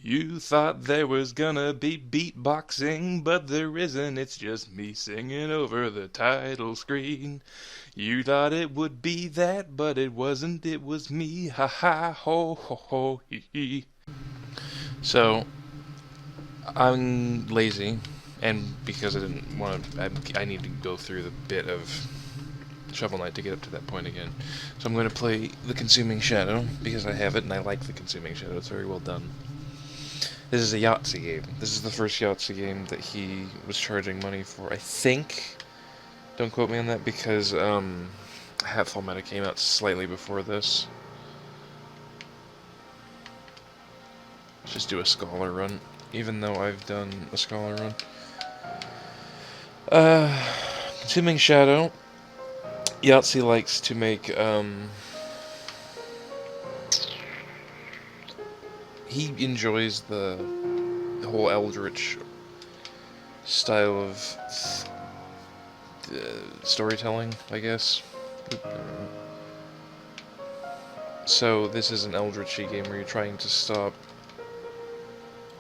You thought there was gonna be beatboxing, but there isn't, it's just me singing over the title screen. You thought it would be that, but it wasn't, it was me. Ha ha, ho ho ho, hee hee. So, I'm lazy, and because I didn't want to, I need to go through the bit of Shovel Knight to get up to that point again. So I'm going to play The Consuming Shadow, because I have it, and I like The Consuming Shadow, it's very well done. This is a Yahtzee game. This is the first Yahtzee game that he was charging money for, I think. Don't quote me on that, because Hatfall Meta came out slightly before this. Let's just do a Scholar run, even though I've done a Scholar run. Consuming Shadow. Yahtzee likes to make, he enjoys the whole Eldritch style of storytelling, I guess. So this is an Eldritchy game where you're trying to stop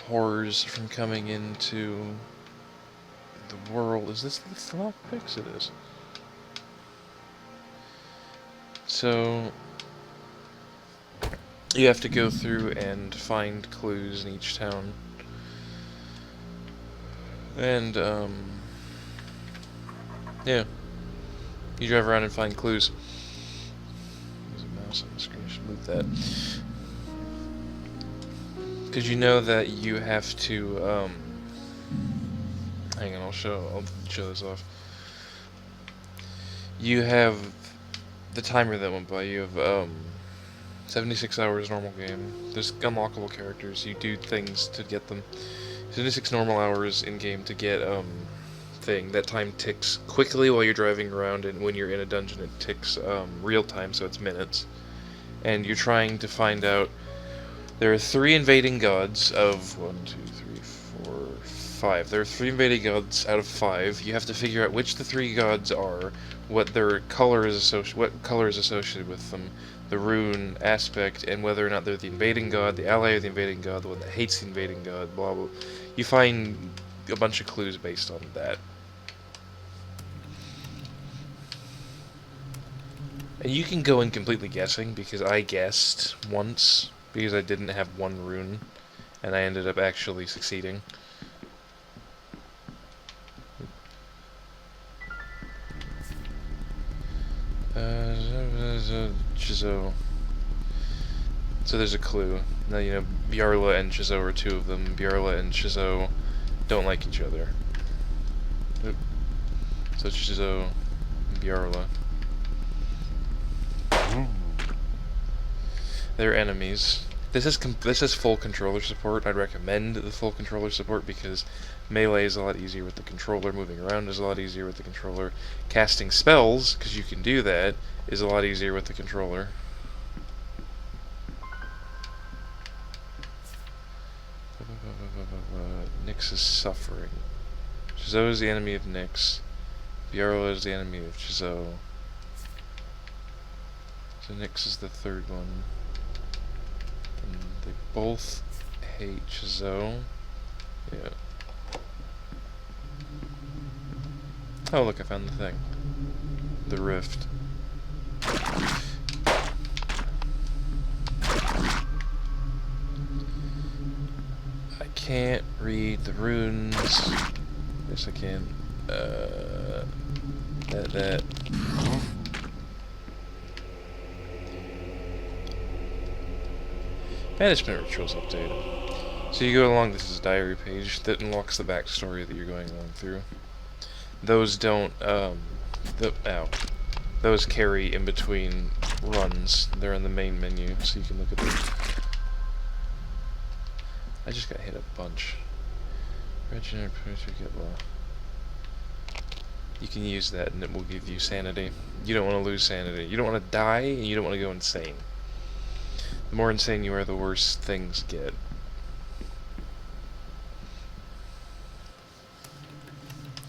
horrors from coming into the world. Is this the lockpicks? It is. So you have to go through and find clues in each town. And, yeah. You drive around and find clues. There's a mouse on the screen, I should move that. Because you know that you have to, hang on, I'll show this off. You have the timer that went by. You have, 76 hours normal game. There's unlockable characters. You do things to get them. 76 normal hours in game to get, thing. That time ticks quickly while you're driving around, and when you're in a dungeon it ticks, real time, so it's minutes. And you're trying to find out. There are 3 invading gods of 1, 2, 3, 4, 5. There are 3 invading gods out of 5. You have to figure out which the 3 gods are, what their color is associated with them, the rune aspect, and whether or not they're the invading god, the ally of the invading god, the one that hates the invading god, blah blah. You find a bunch of clues based on that. And you can go in completely guessing, because I guessed once, because I didn't have 1 rune, and I ended up actually succeeding. So there's a clue. Now, you know, Bjarla and Chizo are 2 of them. Bjarla and Chizo don't like each other. Oop. So Chizo and Bjarla. They're enemies. This is full controller support. I'd recommend the full controller support because melee is a lot easier with the controller. Moving around is a lot easier with the controller. Casting spells, because you can do that, is a lot easier with the controller. Nyx is suffering. Chizo is the enemy of Nyx. Bjarla is the enemy of Chizo. So Nyx is the 3rd one. And they both hate Chizo. Yeah. Oh, look, I found the thing. The rift. I can't read the runes. Yes, I can. That. Management rituals updated. So you go along, this is a diary page that unlocks the backstory that you're going along through. Those don't, those carry in between runs. They're in the main menu, so you can look at them. I just got hit a bunch. Regenerate producer get low. You can use that and it will give you sanity. You don't want to lose sanity. You don't want to die, and you don't want to go insane. The more insane you are, the worse things get.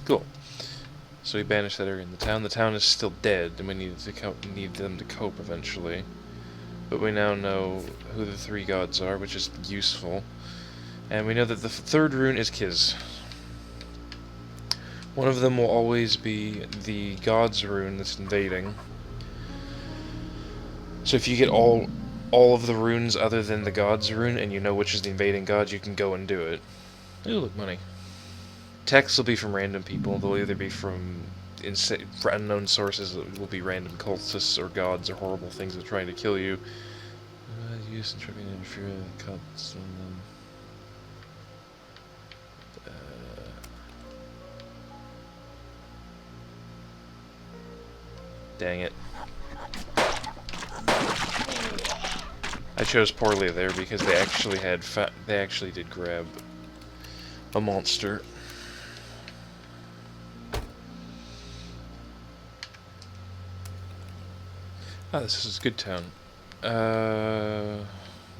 Cool. So we banish that area in the town. The town is still dead, and we need them to cope eventually. But we now know who the 3 gods are, which is useful. And we know that the third rune is Kiz. One of them will always be the God's rune that's invading. So if you get all of the runes other than the God's rune, and you know which is the invading God, you can go and do it. Ooh, look, money. Texts will be from random people. They'll either be from unknown sources, it will be random cultists or gods or horrible things that are trying to kill you. Use and trying to interfere with cuts and then... Dang it. I chose poorly there because they actually had they actually did grab a monster. Ah, this is a good town.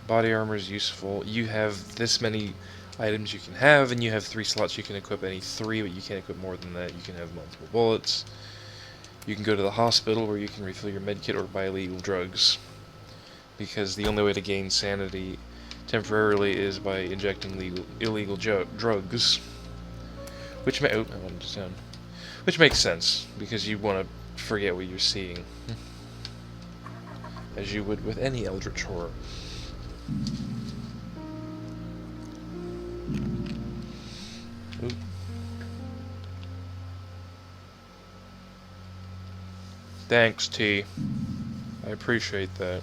Body armor is useful. You have this many items you can have, and you have 3 slots you can equip any 3, but you can't equip more than that. You can have multiple bullets. You can go to the hospital where you can refill your medkit or buy illegal drugs. Because the only way to gain sanity temporarily is by injecting illegal drugs. Which I wanted to sound. Which makes sense, because you want to forget what you're seeing. As you would with any eldritch horror. Ooh. Thanks, T. I appreciate that.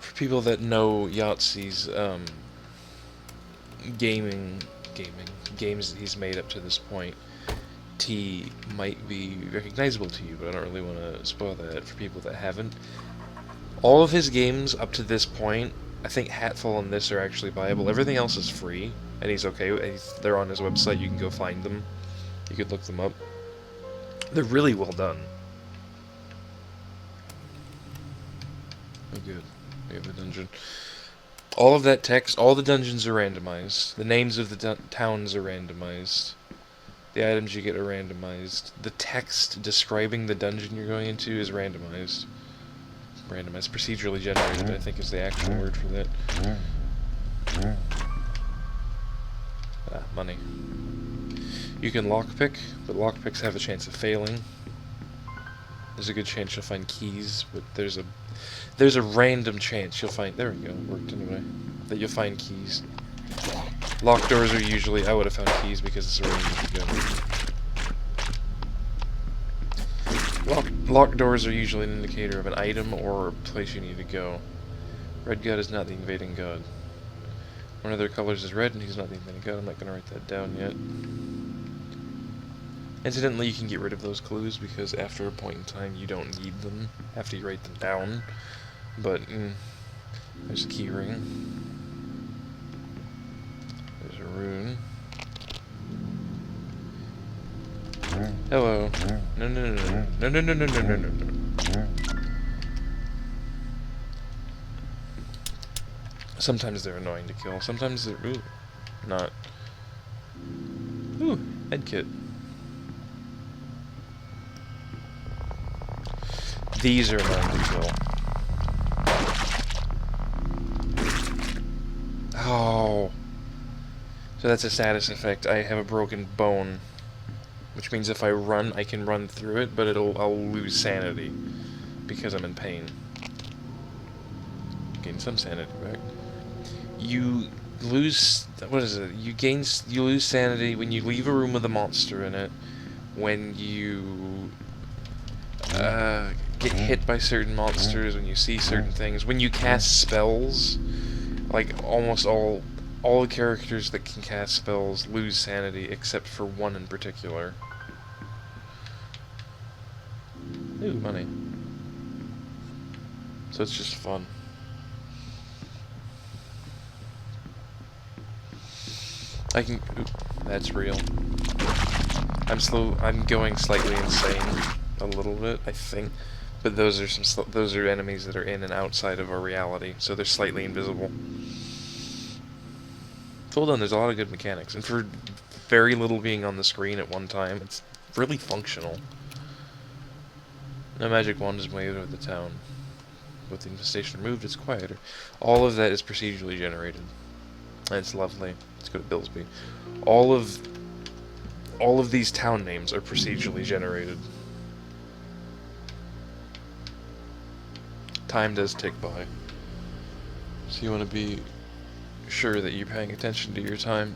For people that know Yahtzee's games that he's made up to this point, T might be recognizable to you, but I don't really want to spoil that for people that haven't. All of his games up to this point, I think Hatful and this are actually viable. Everything else is free, and he's okay. They're on his website. You can go find them. You could look them up. They're really well done. Oh, good. We have a dungeon. All of that text, all the dungeons are randomized. The names of the towns are randomized. The items you get are randomized. The text describing the dungeon you're going into is randomized. Randomized, procedurally generated, I think is the actual word for that. Ah, money. You can lockpick, but lockpicks have a chance of failing. There's a good chance you'll find keys, but there's a random chance you'll find... There we go, it worked anyway. That you'll find keys. Locked doors are usually... I would have found keys because it's where you need to go. Locked doors are usually an indicator of an item or a place you need to go. Red God is not the invading god. One of their colors is red and he's not the invading god. I'm not going to write that down yet. Incidentally, you can get rid of those clues because after a point in time you don't need them after you write them down. But, there's a key ring. There's a rune. Hello. No, no, no, no, no, no, no, no, no, no, no, no. Sometimes they're annoying to kill. Sometimes they're, not. Ooh, medkit. These are annoying to kill. Oh. So that's a status effect. I have a broken bone. Which means if I run, I can run through it, but I'll lose sanity. Because I'm in pain. Gain some sanity back. You lose... What is it? You lose sanity when you leave a room with a monster in it. When you... get hit by certain monsters, when you see certain things, when you cast spells, like almost all the characters that can cast spells lose sanity, except for one in particular. Ooh, money. So it's just fun. I can... Ooh, that's real. I'm going slightly insane. A little bit, I think. But those are enemies that are in and outside of our reality, so they're slightly invisible. Hold on, there's a lot of good mechanics, and for very little being on the screen at one time, really functional. No magic wand is waved over the town. With the infestation removed, it's quieter. All of that is procedurally generated. And it's lovely. Let's go to Billsby. All of these town names are procedurally generated. Time does tick by. So you want to be sure that you're paying attention to your time.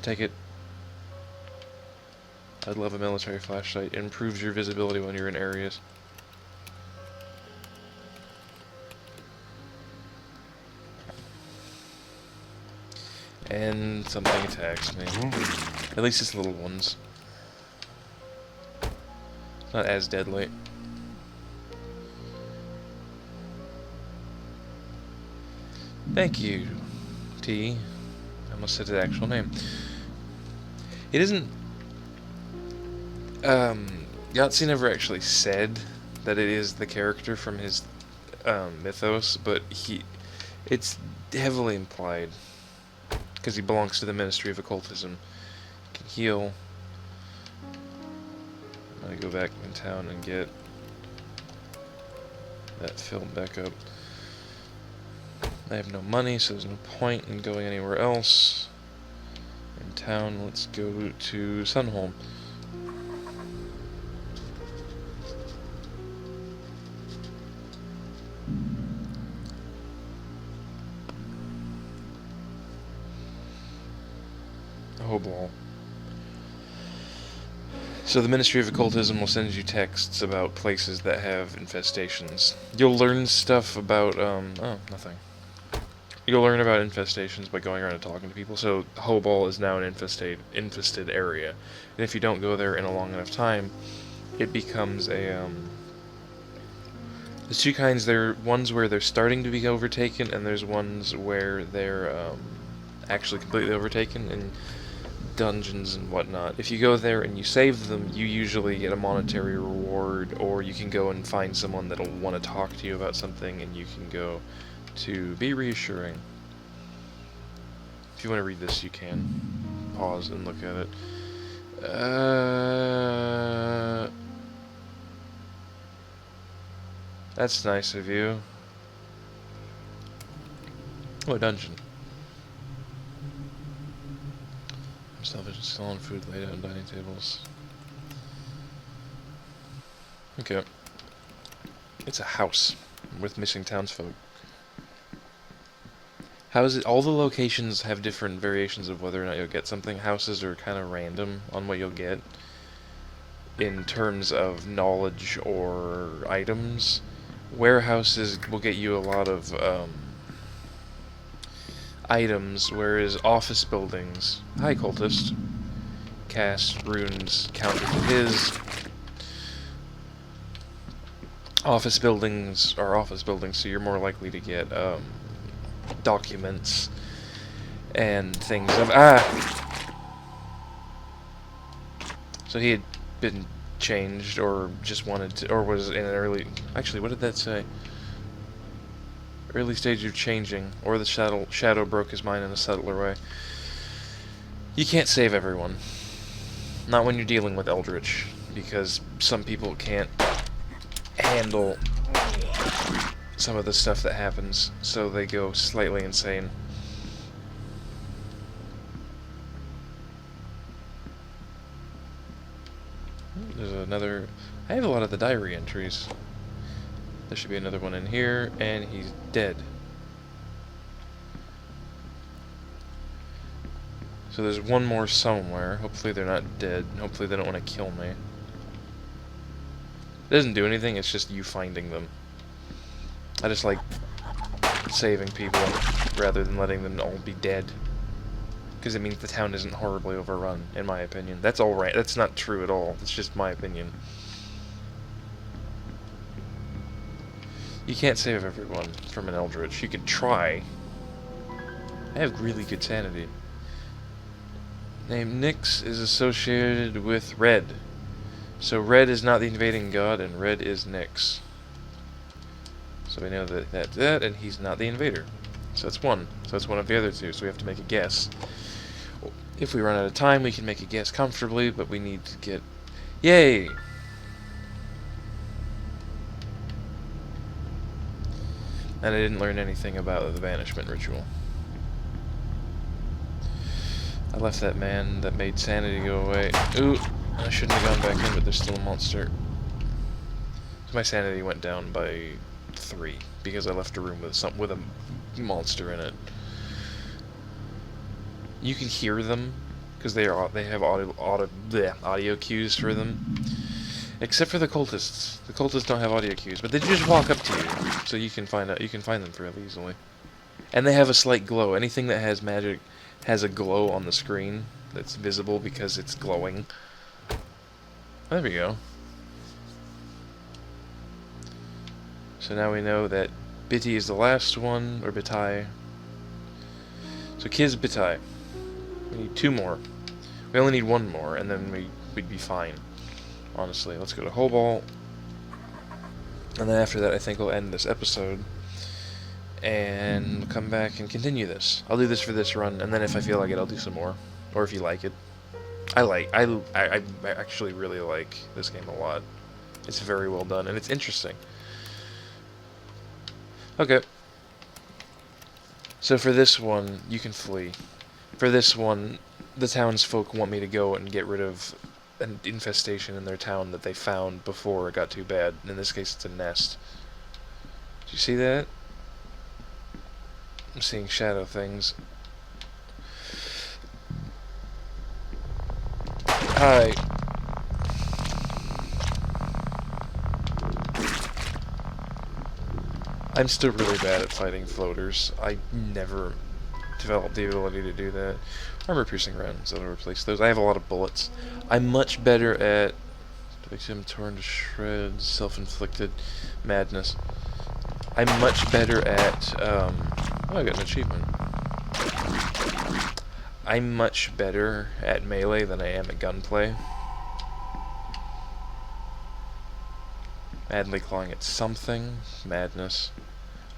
Take it. I'd love a military flashlight. It improves your visibility when you're in areas. And something attacks me. At least it's little ones. Not as deadly. Thank you, T. I almost said the actual name. It isn't... Yahtzee never actually said that it is the character from his mythos, but it's heavily implied. Because he belongs to the Ministry of Occultism. He can heal. I'm gonna go back in town and get that filled back up. I have no money, so there's no point in going anywhere else. In town, let's go to Sunholm. Hoball. So the Ministry of Occultism will send you texts about places that have infestations. You'll learn stuff about, oh, nothing. You'll learn about infestations by going around and talking to people. So Hoball is now an infested area. And if you don't go there in a long enough time, it becomes a, there's two kinds. There are ones where they're starting to be overtaken, and there's ones where they're, actually completely overtaken in dungeons and whatnot. If you go there and you save them, you usually get a monetary reward, or you can go and find someone that'll want to talk to you about something, and you can go to be reassuring. If you want to read this, you can pause and look at it. That's nice of you. Oh, a dungeon. Salvage and stolen food laid out on dining tables. Okay. It's a house with missing townsfolk. How is it? All the locations have different variations of whether or not you'll get something. Houses are kind of random on what you'll get in terms of knowledge or items. Warehouses will get you a lot of items, whereas office buildings, hi cultist, cast runes counter to his. Office buildings are office buildings, so you're more likely to get documents and things of So he had been changed, or just wanted to, or was in an early. Actually, what did that say? Early stage of changing, or the shadow broke his mind in a subtler way. You can't save everyone. Not when you're dealing with Eldritch, because some people can't handle some of the stuff that happens, so they go slightly insane. There's another... I have a lot of the diary entries. There should be another one in here, and he's dead. So there's one more somewhere. Hopefully they're not dead. Hopefully they don't want to kill me. It doesn't do anything, it's just you finding them. I just like saving people rather than letting them all be dead. Because it means the town isn't horribly overrun, in my opinion. That's all right. That's not true at all. It's just my opinion. You can't save everyone from an Eldritch. You can try. I have really good sanity. Name Nyx is associated with Red. So Red is not the invading god, and Red is Nyx. So we know that that's that, and he's not the invader. So that's one. So that's one of the other two, so we have to make a guess. If we run out of time, we can make a guess comfortably, but we need to get... Yay! And I didn't learn anything about the banishment ritual. I left that man that made sanity go away. Ooh, I shouldn't have gone back in, but there's still a monster. So my sanity went down by 3 because I left a room with a monster in it. You can hear them because they have audio cues for them. Except for the cultists. The cultists don't have audio cues, but they just walk up to you, so you can find them fairly easily. And they have a slight glow. Anything that has magic has a glow on the screen that's visible because it's glowing. There we go. So now we know that Bitty is the last one, or Bitai. So Kiz Bitai. We need 2 more. We only need 1 more, and then we'd be fine. Honestly, let's go to Hoball. And then after that, I think we'll end this episode. And come back and continue this. I'll do this for this run, and then if I feel like it, I'll do some more. Or if you like it. I actually really like this game a lot. It's very well done, and it's interesting. Okay. So for this one, you can flee. For this one, the townsfolk want me to go and get rid of an infestation in their town that they found before it got too bad. In this case, it's a nest. Did you see that? I'm seeing shadow things. Hi. I'm still really bad at fighting floaters. I never developed the ability to do that. Armor-piercing rounds that'll replace those. I have a lot of bullets. I'm much better at victim torn to shreds, self-inflicted madness. I'm much better at oh, I got an achievement. I'm much better at melee than I am at gunplay. Madly clawing at something. Madness.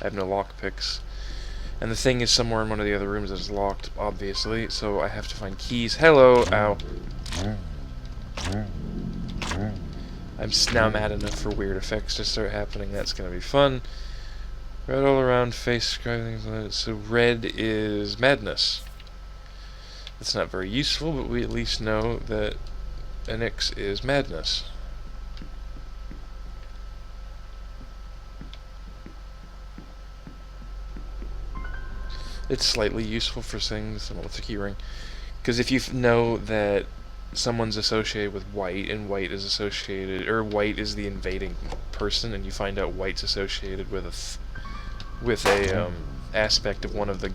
I have no lockpicks. And the thing is somewhere in one of the other rooms that is locked, obviously, so I have to find keys. Hello! Ow. I'm now mad enough for weird effects to start happening. That's gonna be fun. Red all around, face scribing. So red is madness. That's not very useful, but we at least know that Enix is madness. It's slightly useful for things. What's a keyring? Because if you know that someone's associated with white, and white is associated, or white is the invading person, and you find out white's associated with a aspect of one of the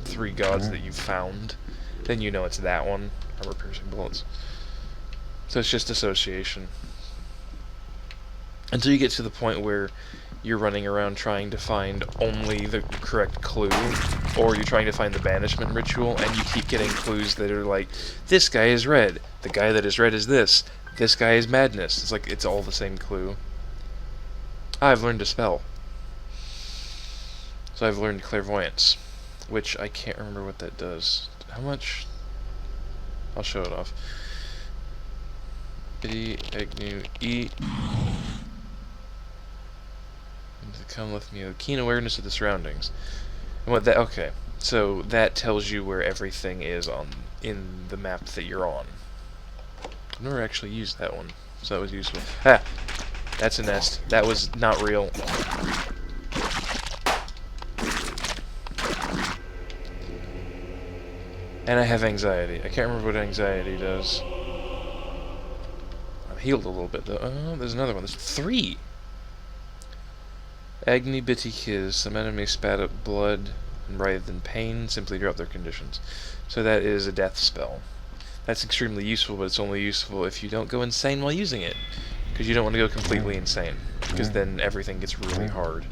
3 gods that you found, then you know it's that one. Armor-piercing bullets. So it's just association. Until you get to the point where you're running around trying to find only the correct clue, or you're trying to find the banishment ritual, and you keep getting clues that are like, this guy is red, the guy that is red is this guy is madness. It's like, it's all the same clue. I've learned to spell. So I've learned clairvoyance, which I can't remember what that does. How much? I'll show it off. Bitty, Agnew, E. Come with me. A keen awareness of the surroundings. And what that? Okay, so that tells you where everything is in the map that you're on. I've never actually used that one, so that was useful. Ah, that's a nest. That was not real. And I have anxiety. I can't remember what anxiety does. I'm healed a little bit though. Oh, there's another one. There's 3. Agni Bitty Kiz. Some enemies spat up blood and writhed in pain. Simply drop their conditions. So that is a death spell. That's extremely useful, but it's only useful if you don't go insane while using it. Because you don't want to go completely insane. Because then everything gets really hard.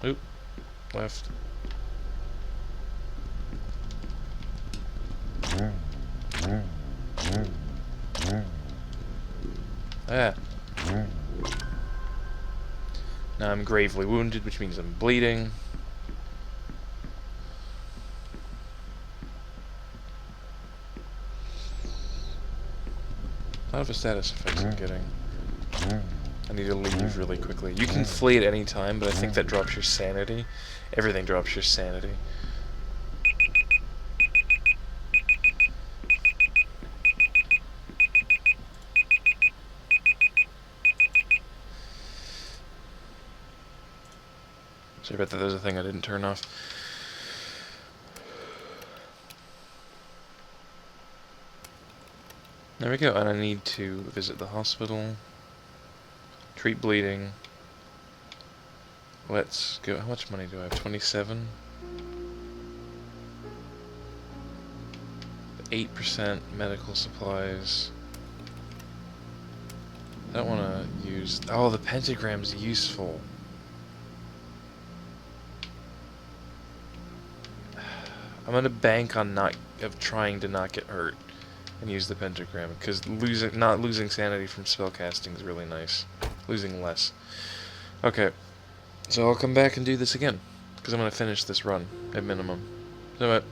Oop. Left. Ah. Now I'm gravely wounded, which means I'm bleeding. lot of the status effects I'm getting. I need to leave really quickly. You can flee at any time, but I think that drops your sanity. Everything drops your sanity. Sorry about that, there's a thing I didn't turn off. There we go, and I need to visit the hospital. Treat bleeding. Let's go. How much money do I have? 27? 8% medical supplies. I don't want to use... Oh, the pentagram's useful. I'm gonna bank on trying to not get hurt and use the pentagram, because not losing sanity from spellcasting is really nice. Losing less. Okay, so I'll come back and do this again, because I'm gonna finish this run at minimum. So